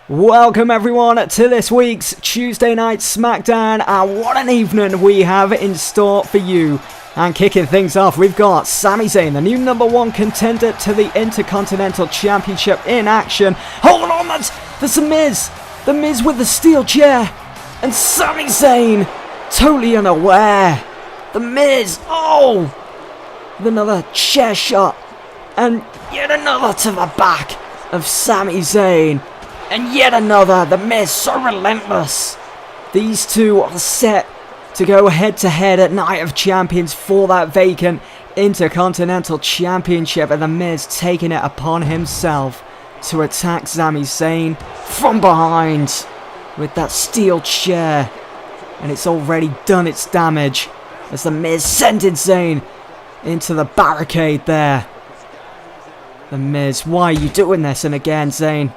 Welcome everyone to this week's Tuesday Night SmackDown, and what an evening we have in store for you. And kicking things off, we've got Sami Zayn, the new #1 contender to the Intercontinental Championship, in action. Hold on, that's The Miz. The Miz with the steel chair. And Sami Zayn, totally unaware. The Miz, with another chair shot. And yet another to the back of Sami Zayn. And yet another, The Miz, so relentless. These two are set to go head to head at Night of Champions for that vacant Intercontinental Championship, and The Miz taking it upon himself to attack Sami Zayn from behind with that steel chair, and it's already done its damage as The Miz sending Zayn into the barricade there. The Miz, why are you doing this? And again, Zayn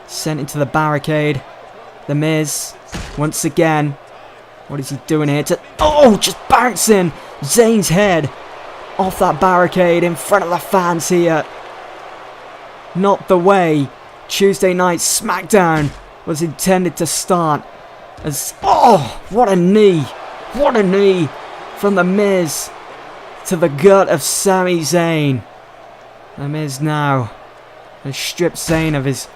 sent into the barricade. The Miz, once again, what is he doing here? Just bouncing Zayn's head off that barricade in front of the fans here. Not the way Tuesday Night SmackDown was intended to start. As what a knee! What a knee from The Miz to the gut of Sami Zayn. The Miz now has stripped Zayn of his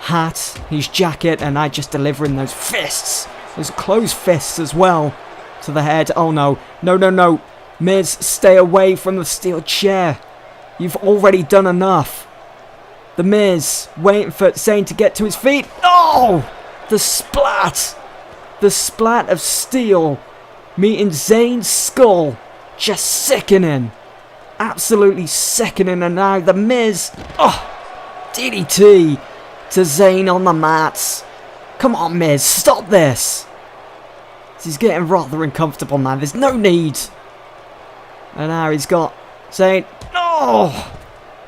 hat, his jacket, and now just delivering those fists. Those closed fists as well to the head. Oh no. No. Miz, stay away from the steel chair. You've already done enough. The Miz waiting for Zayn to get to his feet. The splat. The splat of steel meeting Zayn's skull. Just sickening. Absolutely sickening. And now The Miz. DDT to Zayn on the mats. Come on, Miz, stop this. He's getting rather uncomfortable now. There's no need. And now he's got Zayn.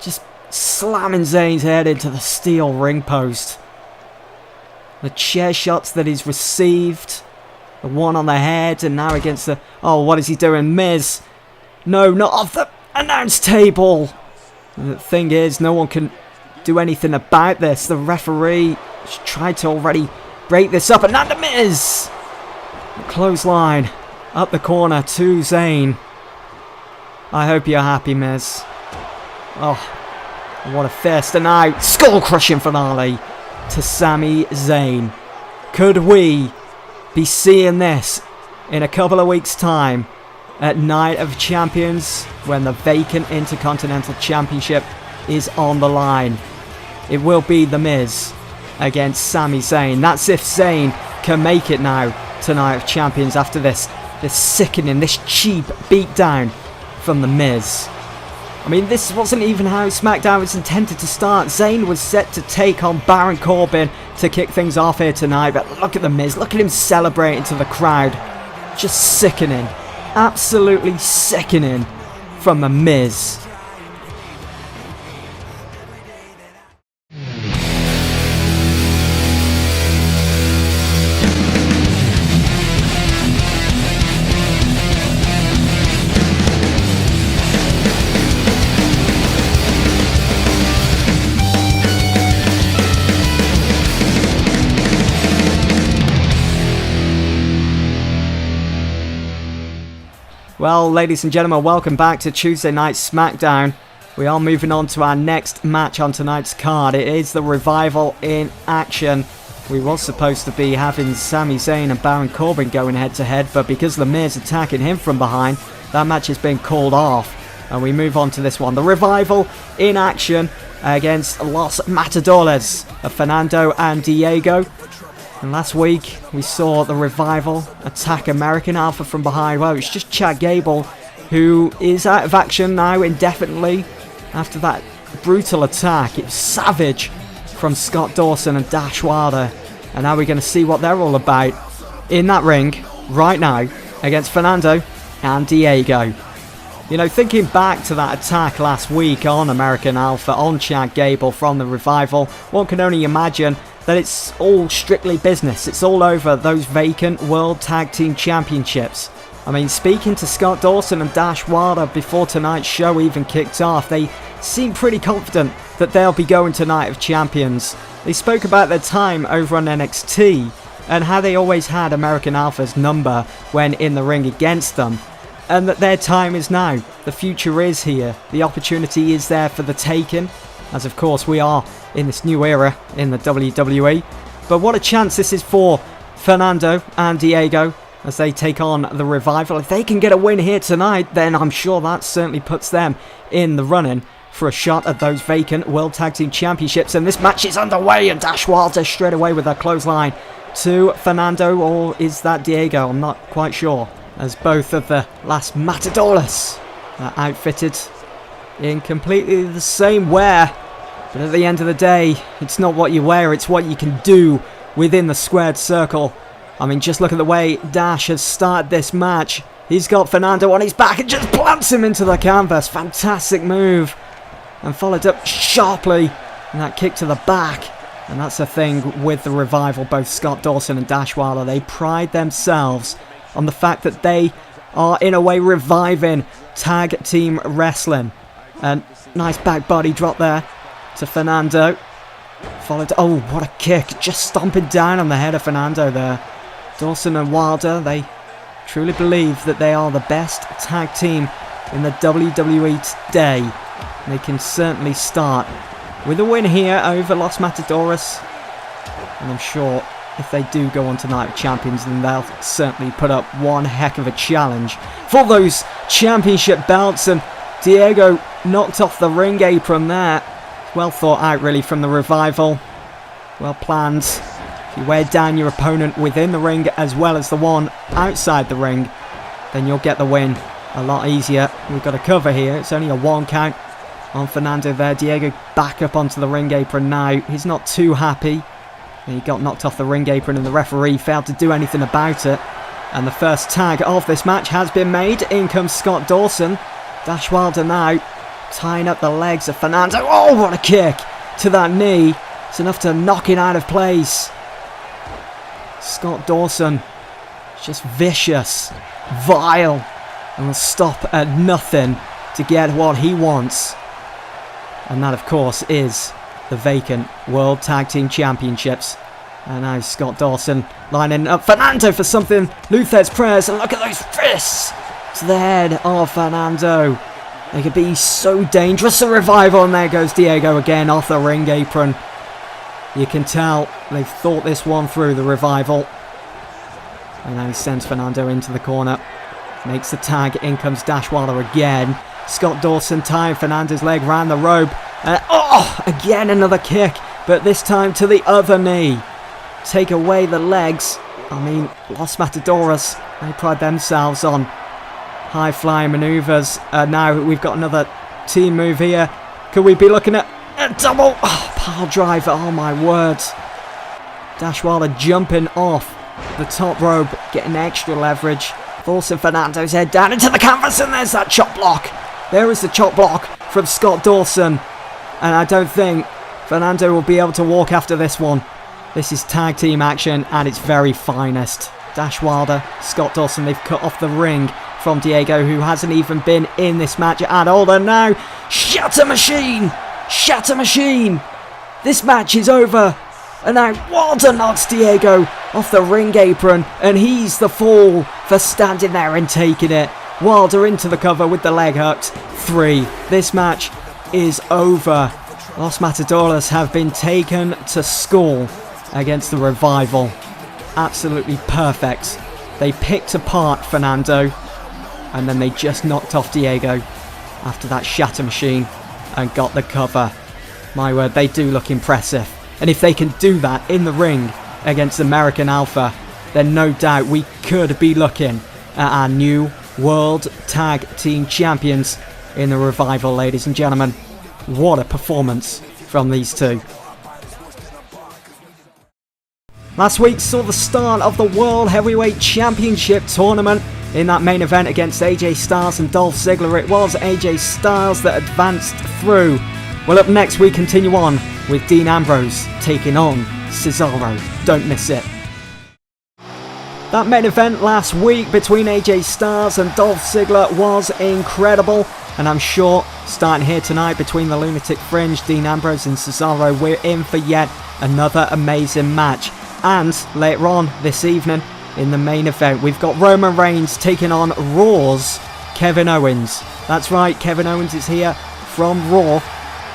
Just slamming Zayn's head into the steel ring post. The chair shots that he's received. The one on the head, and now against the... what is he doing? Miz. No, not off the announce table. And the thing is, no one can do anything about this. The referee tried to already break this up, and now The Miz. The clothesline up the corner to Zayn. I hope you're happy, Miz. What a fist. And now skull-crushing finale to Sami Zayn. Could we be seeing this in a couple of weeks' time at Night of Champions, when the vacant Intercontinental Championship is on the line? It will be The Miz against Sami Zayn. That's if Zayn can make it now to Night of Champions after this sickening, this cheap beatdown from The Miz. I mean, this wasn't even how SmackDown was intended to start. Zayn was set to take on Baron Corbin to kick things off here tonight, but look at The Miz. Look at him celebrating to the crowd. Just sickening. Absolutely sickening from The Miz. Well, ladies and gentlemen, welcome back to Tuesday Night SmackDown. We are moving on to our next match on tonight's card. It is the Revival in action. We were supposed to be having Sami Zayn and Baron Corbin going head to head, but because The Miz attacking him from behind, that match has been called off. And we move on to this one. The Revival in action against Los Matadores of Fernando and Diego. And last week, we saw the Revival attack American Alpha from behind. Well, it's just Chad Gable, who is out of action now indefinitely after that brutal attack. It was savage from Scott Dawson and Dash Wilder. And now we're going to see what they're all about in that ring right now against Fernando and Diego. You know, thinking back to that attack last week on American Alpha, on Chad Gable from the Revival, one can only imagine that it's all strictly business. It's all over those vacant World Tag Team Championships. I mean, speaking to Scott Dawson and Dash Wilder before tonight's show even kicked off, they seem pretty confident that they'll be going to Night of Champions. They spoke about their time over on NXT and how they always had American Alpha's number when in the ring against them, and that their time is now. The future is here. The opportunity is there for the taking, as of course we are in this new era in the WWE. But what a chance this is for Fernando and Diego as they take on the Revival. If they can get a win here tonight, then I'm sure that certainly puts them in the running for a shot at those vacant World Tag Team Championships. And this match is underway, and Dash Wilder straight away with a clothesline to Fernando, or is that Diego? I'm not quite sure, as both of the last Matadores are outfitted in completely the same wear. But at the end of the day, it's not what you wear, it's what you can do within the squared circle. I mean, just look at the way Dash has started this match. He's got Fernando on his back and just plants him into the canvas. Fantastic move. And followed up sharply in that kick to the back. And that's the thing with the Revival, both Scott Dawson and Dash Wilder. They pride themselves on the fact that they are in a way reviving tag team wrestling. And nice back body drop there to Fernando. Followed, oh, what a kick. Just stomping down on the head of Fernando there. Dawson and Wilder, they truly believe that they are the best tag team in the WWE today. They can certainly start with a win here over Los Matadores. And I'm sure if they do go on to Night of Champions, then they'll certainly put up one heck of a challenge for those championship belts. And Diego knocked off the ring apron there. Well thought out really from the Revival. Well planned. If you wear down your opponent within the ring as well as the one outside the ring, then you'll get the win a lot easier. We've got a cover here. It's only a 1 count on Fernando there. Diego back up onto the ring apron now. He's not too happy. He got knocked off the ring apron and the referee failed to do anything about it. And the first tag of this match has been made. In comes Scott Dawson. Dash Wilder now tying up the legs of Fernando. Oh, what a kick to that knee. It's enough to knock it out of place. Scott Dawson, just vicious, vile, and will stop at nothing to get what he wants. And that, of course, is the vacant World Tag Team Championships. And now Scott Dawson lining up Fernando for something. Luther's prayers, and look at those fists to the head of Fernando. They could be so dangerous. A Revival, and there goes Diego again off the ring apron. You can tell they've thought this one through, the Revival. And now he sends Fernando into the corner. Makes the tag. In comes Dash Wilder again. Scott Dawson tying Fernando's leg round the rope. Again another kick. But this time to the other knee. Take away the legs. I mean, Los Matadores, they pride themselves on high-flying manoeuvres. Now we've got another team move here. Could we be looking at a double pile driver? Oh my word. Dash Wilder jumping off the top rope, getting extra leverage, forcing Fernando's head down into the canvas, and there's that chop block. There is the chop block from Scott Dawson, and I don't think Fernando will be able to walk after this one. This is tag team action at its very finest. Dash Wilder, Scott Dawson, they've cut off the ring from Diego, who hasn't even been in this match at all. And now, Shatter Machine! Shatter Machine! This match is over. And now Wilder knocks Diego off the ring apron, and he's the fool for standing there and taking it. Wilder into the cover with the leg hooked. 3. This match is over. Los Matadores have been taken to school against the Revival. Absolutely perfect. They picked apart Fernando, and then they just knocked off Diego after that Shatter Machine and got the cover. My word, they do look impressive. And if they can do that in the ring against American Alpha, then no doubt we could be looking at our new World Tag Team Champions in the Revival, ladies and gentlemen. What a performance from these two. Last week saw the start of the World Heavyweight Championship tournament. In that main event against AJ Styles and Dolph Ziggler, it was AJ Styles that advanced through. Well, up next we continue on with Dean Ambrose taking on Cesaro. Don't miss it. That main event last week between AJ Styles and Dolph Ziggler was incredible, and I'm sure starting here tonight between the Lunatic Fringe, Dean Ambrose and Cesaro. We're in for yet another amazing match. And later on this evening in the main event, we've got Roman Reigns taking on Raw's Kevin Owens. That's right, Kevin Owens is here from Raw.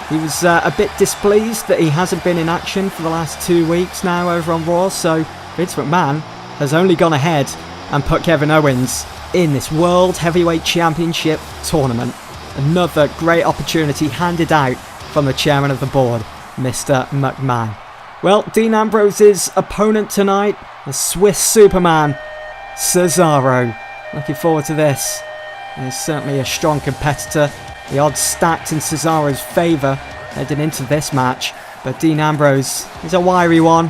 He was a bit displeased that he hasn't been in action for the last 2 weeks now over on Raw, so Vince McMahon has only gone ahead and put Kevin Owens in this World Heavyweight Championship tournament. Another great opportunity handed out from the chairman of the board, Mr. McMahon. Well, Dean Ambrose's opponent tonight, the Swiss Superman, Cesaro. Looking forward to this. He's certainly a strong competitor. The odds stacked in Cesaro's favour heading into this match. But Dean Ambrose is a wiry one.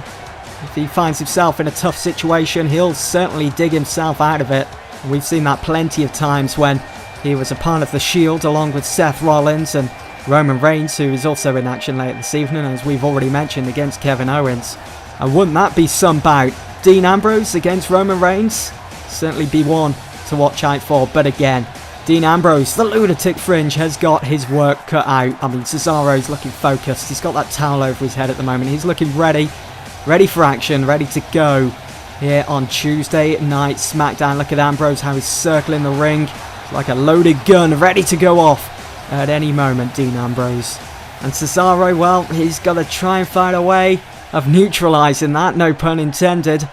If he finds himself in a tough situation, he'll certainly dig himself out of it. And we've seen that plenty of times when he was a part of the Shield along with Seth Rollins and Roman Reigns, who is also in action later this evening, as we've already mentioned, against Kevin Owens. And wouldn't that be some bout? Dean Ambrose against Roman Reigns? Certainly be one to watch out for. But again, Dean Ambrose, the Lunatic Fringe, has got his work cut out. I mean, Cesaro's looking focused. He's got that towel over his head at the moment. He's looking ready for action, ready to go here on Tuesday Night SmackDown. Look at Ambrose, how he's circling the ring. It's like a loaded gun, ready to go off at any moment, Dean Ambrose. And Cesaro, well, he's got to try and find a way of neutralising that, no pun intended.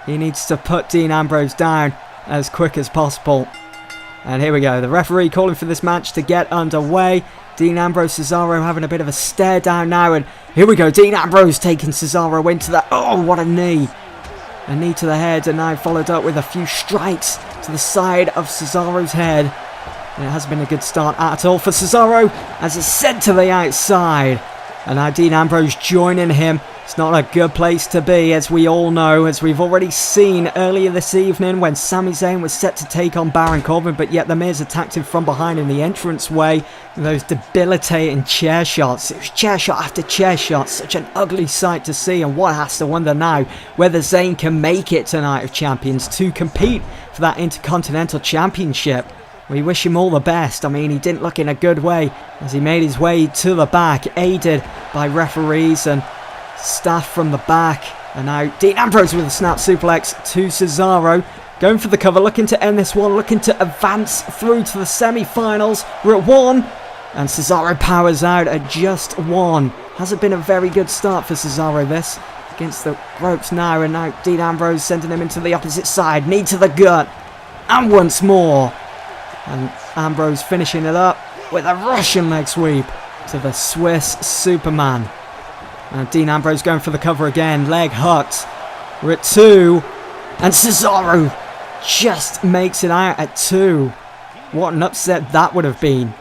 He needs to put Dean Ambrose down as quick as possible. And here we go, the referee calling for this match to get underway. Dean Ambrose, Cesaro having a bit of a stare down now, and here we go, Dean Ambrose taking Cesaro into that. Oh, what a knee. A knee to the head, and now followed up with a few strikes to the side of Cesaro's head. And it hasn't been a good start at all for Cesaro, as it's sent to the outside. And now Dean Ambrose joining him. It's not a good place to be, as we all know, as we've already seen earlier this evening when Sami Zayn was set to take on Baron Corbin, but yet the Miz attacked him from behind in the entranceway. Those debilitating chair shots. It was chair shot after chair shot. Such an ugly sight to see, and one has to wonder now whether Zayn can make it to Night of Champions to compete for that Intercontinental Championship. We wish him all the best. I mean, he didn't look in a good way as he made his way to the back, aided by referees and staff from the back. And now Dean Ambrose with a snap suplex to Cesaro. Going for the cover, looking to end this one, looking to advance through to the semi-finals. We're at 1, and Cesaro powers out at just 1. Hasn't been a very good start for Cesaro, this. Against the ropes now, and now Dean Ambrose sending him into the opposite side. Knee to the gut, and once more. And Ambrose finishing it up with a Russian leg sweep to the Swiss Superman. And Dean Ambrose going for the cover again. Leg hooked. We're at 2. And Cesaro just makes it out at 2. What an upset that would have been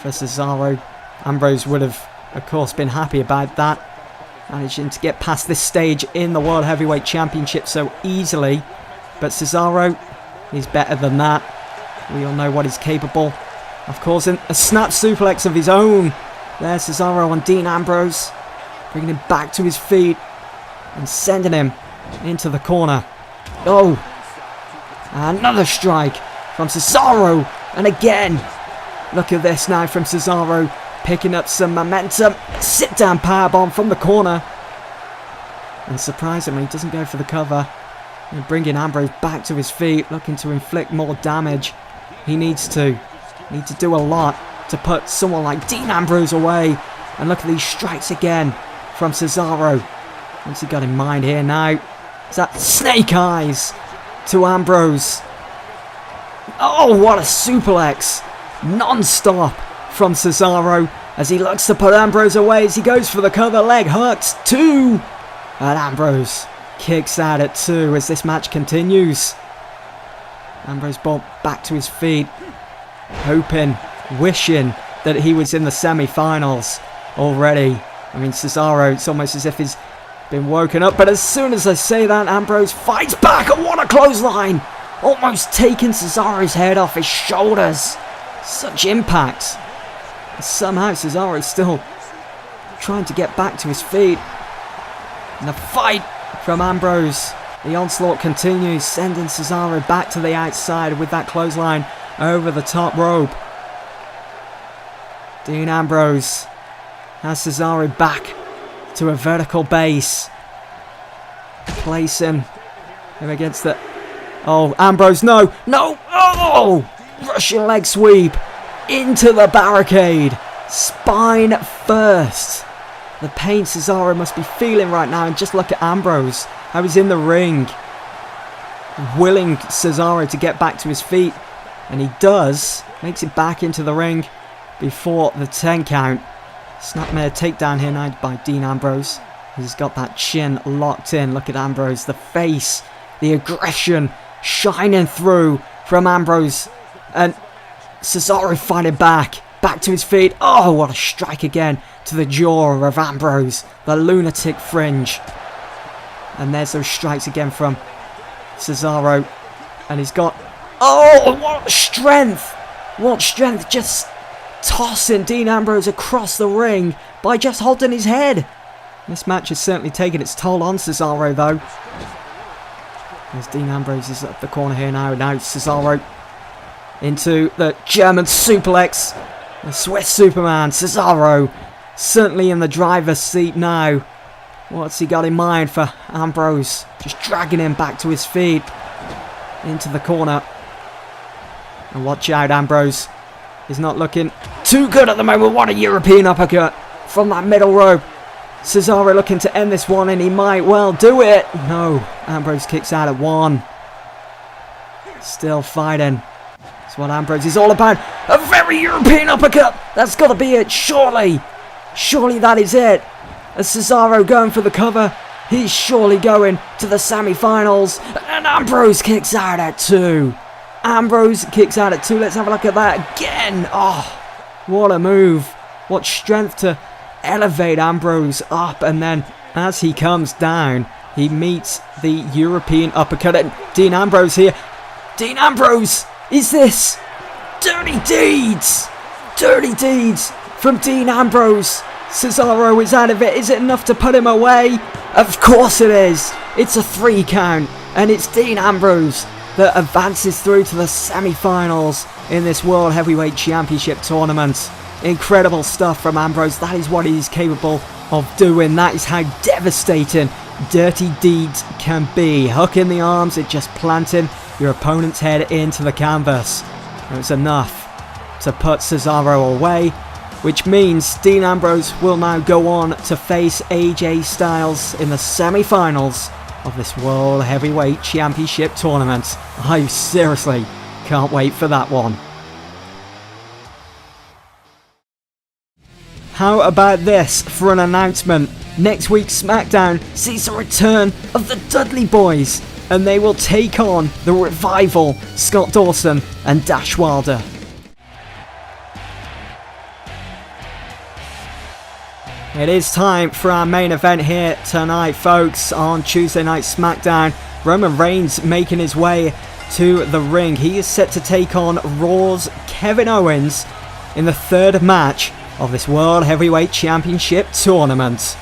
for Cesaro. Ambrose would have, of course, been happy about that. Managing to get past this stage in the World Heavyweight Championship so easily. But Cesaro, he's better than that. We all know what he's capable of causing. A snap suplex of his own. There's Cesaro on Dean Ambrose. Bringing him back to his feet. And sending him into the corner. Oh. Another strike from Cesaro. And again. Look at this now from Cesaro. Picking up some momentum. Sit down powerbomb from the corner. And surprisingly, doesn't go for the cover. And bringing Ambrose back to his feet. Looking to inflict more damage. He needs to do a lot to put someone like Dean Ambrose away. And look at these strikes again from Cesaro. What's he got in mind here now? Is that snake eyes to Ambrose? Oh, what a suplex. Non-stop from Cesaro as he looks to put Ambrose away as he goes for the cover. Leg hooked. 2. And Ambrose kicks out at 2 as this match continues. Ambrose brought back to his feet, hoping, wishing that he was in the semi-finals already. I mean, Cesaro, it's almost as if he's been woken up. But as soon as I say that, Ambrose fights back, and what a clothesline! Almost taking Cesaro's head off his shoulders. Such impact. Somehow Cesaro is still trying to get back to his feet. And the fight from Ambrose. The onslaught continues, sending Cesaro back to the outside with that clothesline over the top rope. Dean Ambrose has Cesaro back to a vertical base. Placing him against the... Oh, Ambrose, no! No! Oh! Russian leg sweep into the barricade. Spine first. The pain Cesaro must be feeling right now. And just look at Ambrose. How he's in the ring. Willing Cesaro to get back to his feet. And he does. Makes it back into the ring before the 10 count. Snapmare takedown here now by Dean Ambrose. He's got that chin locked in. Look at Ambrose. The face. The aggression shining through from Ambrose. And Cesaro fighting back. Back to his feet. Oh, what a strike again to the jaw of Ambrose. The lunatic fringe. And there's those strikes again from Cesaro. And he's got... Oh, what strength. What strength. Just tossing Dean Ambrose across the ring by just holding his head. This match has certainly taken its toll on Cesaro, though. As Dean Ambrose is up the corner here now. Now Cesaro into the German suplex. The Swiss Superman, Cesaro, certainly in the driver's seat now. What's he got in mind for Ambrose? Just dragging him back to his feet. Into the corner. And watch out, Ambrose is not looking too good at the moment. What a European uppercut from that middle rope. Cesaro looking to end this one, and he might well do it. No, Ambrose kicks out at 1. Still fighting. That's what Ambrose is all about. A very European uppercut. That's got to be it, surely. Surely that is it. As Cesaro going for the cover. He's surely going to the semi-finals. And Ambrose kicks out at 2. Ambrose kicks out at 2. Let's have a look at that again. Oh, what a move. What strength to elevate Ambrose up. And then as he comes down, he meets the European uppercut. And Dean Ambrose here. Dean Ambrose. Is this dirty deeds? Dirty deeds from Dean Ambrose. Cesaro is out of it. Is it enough to put him away? Of course it is. It's a 3 count. And it's Dean Ambrose that advances through to the semi-finals in this World Heavyweight Championship tournament. Incredible stuff from Ambrose. That is what he's capable of doing. That is how devastating dirty deeds can be. Hook in the arms, it just planting your opponent's head into the canvas. And it's enough to put Cesaro away, which means Dean Ambrose will now go on to face AJ Styles in the semi-finals of this World Heavyweight Championship tournament. I seriously can't wait for that one. How about this for an announcement? Next week's SmackDown sees the return of the Dudley Boys, and they will take on the Revival, Scott Dawson and Dash Wilder. It is time for our main event here tonight, folks, on Tuesday Night SmackDown. Roman Reigns making his way to the ring. He is set to take on Raw's Kevin Owens in the 3rd match of this World Heavyweight Championship tournament.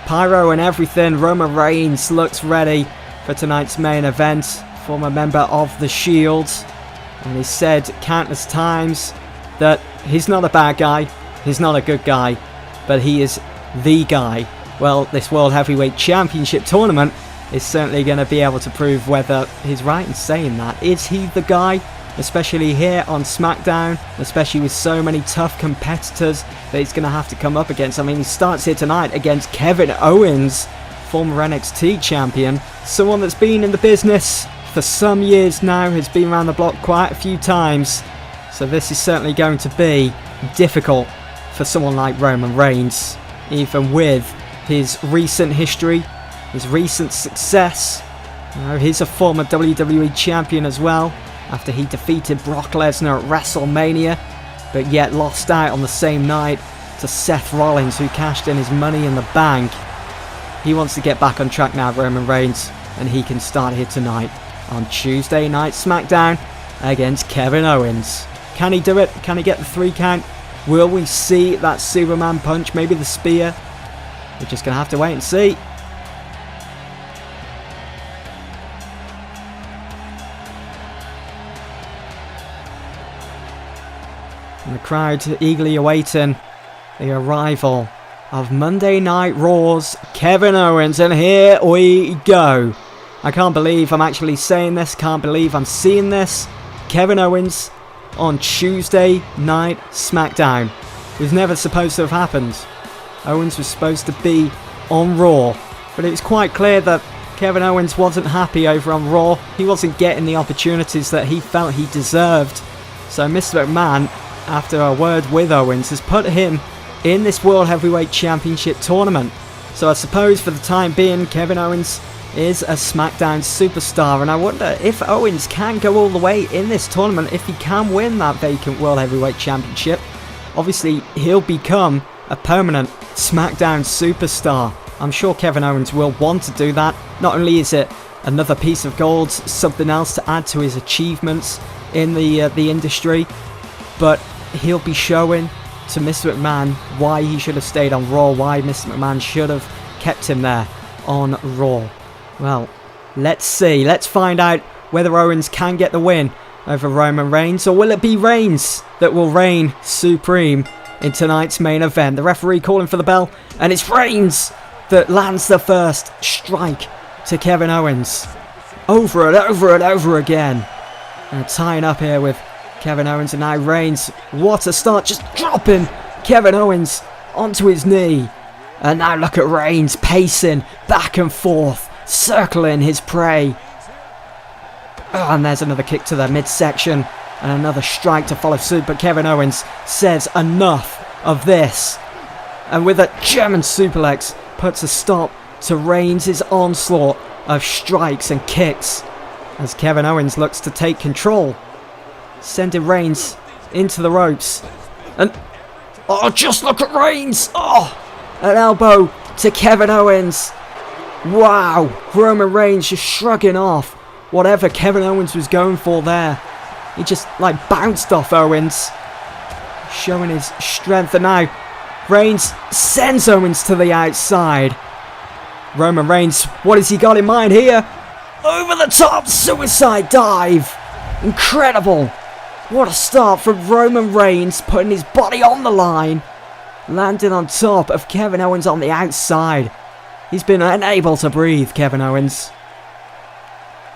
Pyro and everything, Roman Reigns looks ready for tonight's main event. Former member of the Shield. And he said countless times that he's not a bad guy, he's not a good guy, but he is the guy. Well, this World Heavyweight Championship tournament is certainly going to be able to prove whether he's right in saying that. Is he the guy? Especially here on SmackDown, especially with so many tough competitors that he's going to have to come up against. I mean, he starts here tonight against Kevin Owens, former NXT champion, someone that's been in the business for some years now, has been around the block quite a few times. So this is certainly going to be difficult for someone like Roman Reigns, even with his recent history, his recent success. You know, he's a former WWE champion as well, after he defeated Brock Lesnar at WrestleMania, but yet lost out on the same night to Seth Rollins, who cashed in his Money in the Bank. He wants to get back on track now, Roman Reigns, and he can start here tonight on Tuesday Night SmackDown against Kevin Owens. Can he do it? Can he get the 3 count? Will we see that Superman punch? Maybe the spear? We're just going to have to wait and see. crowd eagerly awaiting the arrival of Monday Night Raw's Kevin Owens, and here we go. I can't believe I'm actually saying this, can't believe I'm seeing this. Kevin Owens on Tuesday Night SmackDown. It was never supposed to have happened. Owens was supposed to be on Raw, but it was quite clear that Kevin Owens wasn't happy over on Raw. He wasn't getting the opportunities that he felt he deserved. So Mr. McMahon, after a word with Owens, has put him in this World Heavyweight Championship tournament. So I suppose for the time being, Kevin Owens is a SmackDown superstar, and I wonder if Owens can go all the way in this tournament, if he can win that vacant World Heavyweight Championship. Obviously, he'll become a permanent SmackDown superstar. I'm sure Kevin Owens will want to do that. Not only is it another piece of gold, something else to add to his achievements in the industry, but he'll be showing to Mr. McMahon why he should have stayed on Raw, why Mr. McMahon should have kept him there on Raw. Well, let's see. Let's find out whether Owens can get the win over Roman Reigns, or will it be Reigns that will reign supreme in tonight's main event? The referee calling for the bell, and it's Reigns that lands the first strike to Kevin Owens. Over and over and over again. And tying up here with Kevin Owens, and now Reigns. What a start, just dropping Kevin Owens onto his knee. And now look at Reigns pacing back and forth, circling his prey. Oh, and there's another kick to the midsection, and another strike to follow suit, but Kevin Owens says enough of this. And with a German suplex, puts a stop to Reigns' onslaught of strikes and kicks, as Kevin Owens looks to take control, sending Reigns into the ropes. And oh, just look at Reigns! Oh, an elbow to Kevin Owens. Wow, Roman Reigns just shrugging off whatever Kevin Owens was going for there. He just like bounced off Owens, showing his strength. And now Reigns sends Owens to the outside. Roman Reigns, what has he got in mind here? Over the top suicide dive. Incredible. What a start from Roman Reigns, putting his body on the line, landing on top of Kevin Owens on the outside. He's been unable to breathe, Kevin Owens.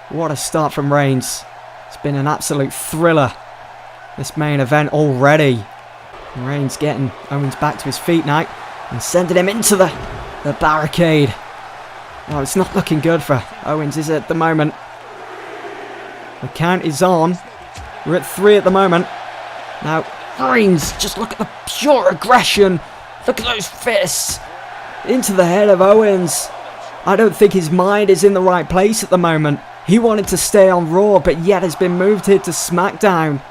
What a start from Reigns. It's been an absolute thriller, this main event already. Reigns getting Owens back to his feet now and sending him into the barricade. Oh, it's not looking good for Owens, is it, at the moment? The count is on. We're at 3 at the moment. Now, Reigns, just look at the pure aggression. Look at those fists into the head of Owens. I don't think his mind is in the right place at the moment. He wanted to stay on Raw, but yet has been moved here to SmackDown.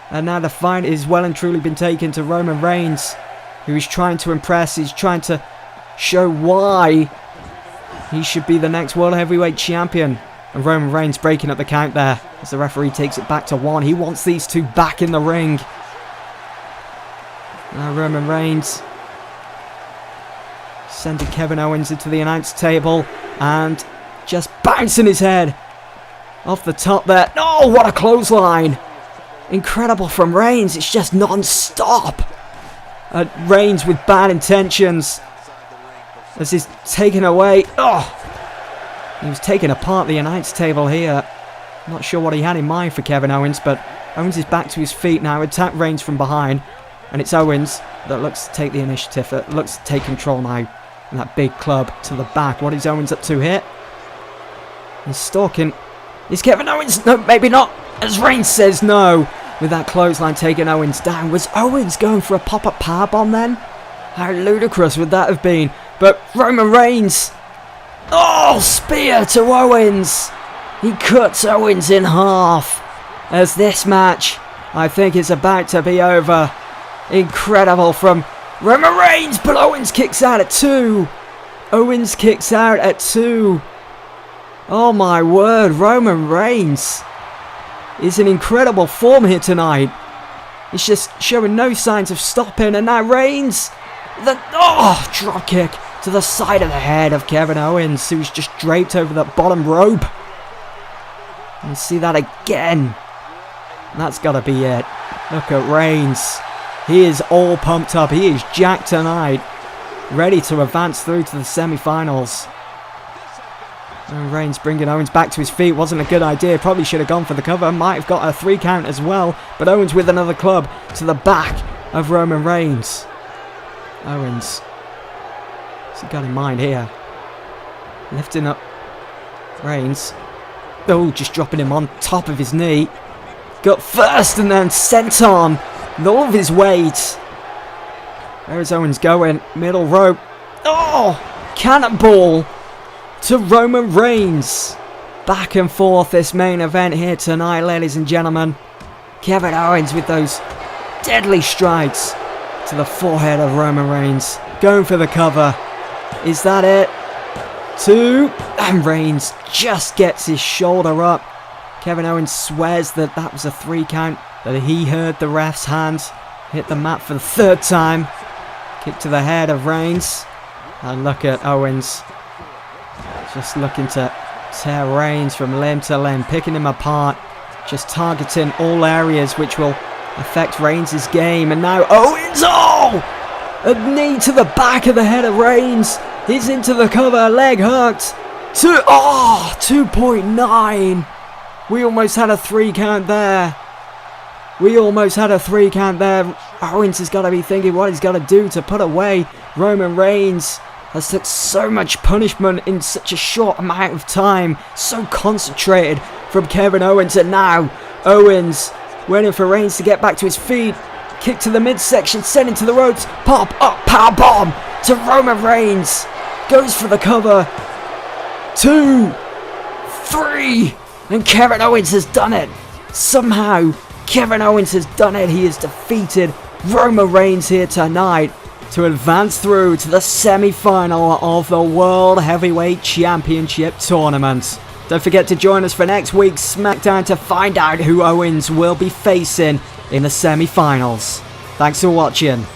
And now the fight is well and truly been taken to Roman Reigns, who is trying to impress. He's trying to show why he should be the next World Heavyweight Champion. And Roman Reigns breaking up the count there as the referee takes it back to 1. He wants these two back in the ring. Now Roman Reigns sending Kevin Owens into the announce table and just bouncing his head off the top there. Oh, what a clothesline. Incredible from Reigns. It's just non-stop. Reigns with bad intentions as he's taken away. Oh, he was taking apart the announce table here. Not sure what he had in mind for Kevin Owens, but Owens is back to his feet now. Attack Reigns from behind, and it's Owens that looks to take the initiative, that looks to take control now. And that big club to the back. What is Owens up to here? He's stalking. Is Kevin Owens? No, maybe not. As Reigns says no. With that clothesline taking Owens down. Was Owens going for a pop-up powerbomb then? How ludicrous would that have been? But Roman Reigns. Oh, spear to Owens. He cuts Owens in half. As this match, I think, is about to be over. Incredible from Roman Reigns, but Owens kicks out at 2. Owens kicks out at 2. Oh my word, Roman Reigns is in incredible form here tonight. He's just showing no signs of stopping, and now Reigns, drop kick to the side of the head of Kevin Owens, who's just draped over the bottom rope. You see that again. That's got to be it. Look at Reigns. He is all pumped up. He is jacked tonight. Ready to advance through to the semi-finals. And Reigns bringing Owens back to his feet. Wasn't a good idea. Probably should have gone for the cover. Might have got a 3 count as well. But Owens with another club to the back of Roman Reigns. Owens. What's he got in mind here? Lifting up Reigns. Oh, just dropping him on top of his knee. Got first and then sent on. With all of his weight. There's Owens going. Middle rope. Oh! Cannonball to Roman Reigns. Back and forth this main event here tonight, ladies and gentlemen. Kevin Owens with those deadly strikes to the forehead of Roman Reigns. Going for the cover. Is that it? 2. And Reigns just gets his shoulder up. Kevin Owens swears that that was a 3 count. That he heard the ref's hand hit the mat for the 3rd time. Kick to the head of Reigns. And look at Owens. Just looking to tear Reigns from limb to limb. Picking him apart. Just targeting all areas which will affect Reigns' game. And now Owens. Oh! A knee to the back of the head of Reigns. He's into the cover. Leg hooked. 2.9. We almost had a 3 count there. Owens has got to be thinking what he's got to do to put away Roman Reigns. Has took so much punishment in such a short amount of time. So concentrated from Kevin Owens. And now Owens waiting for Reigns to get back to his feet. Kick to the midsection. Sent into the ropes. Pop up. Power bomb to Roman Reigns. Goes for the cover. 2, 3. And Kevin Owens has done it. Somehow Kevin Owens has done it. He has defeated Roman Reigns here tonight to advance through to the semi-final of the World Heavyweight Championship Tournament. Don't forget to join us for next week's SmackDown to find out who Owens will be facing in the semi-finals. Thanks for watching.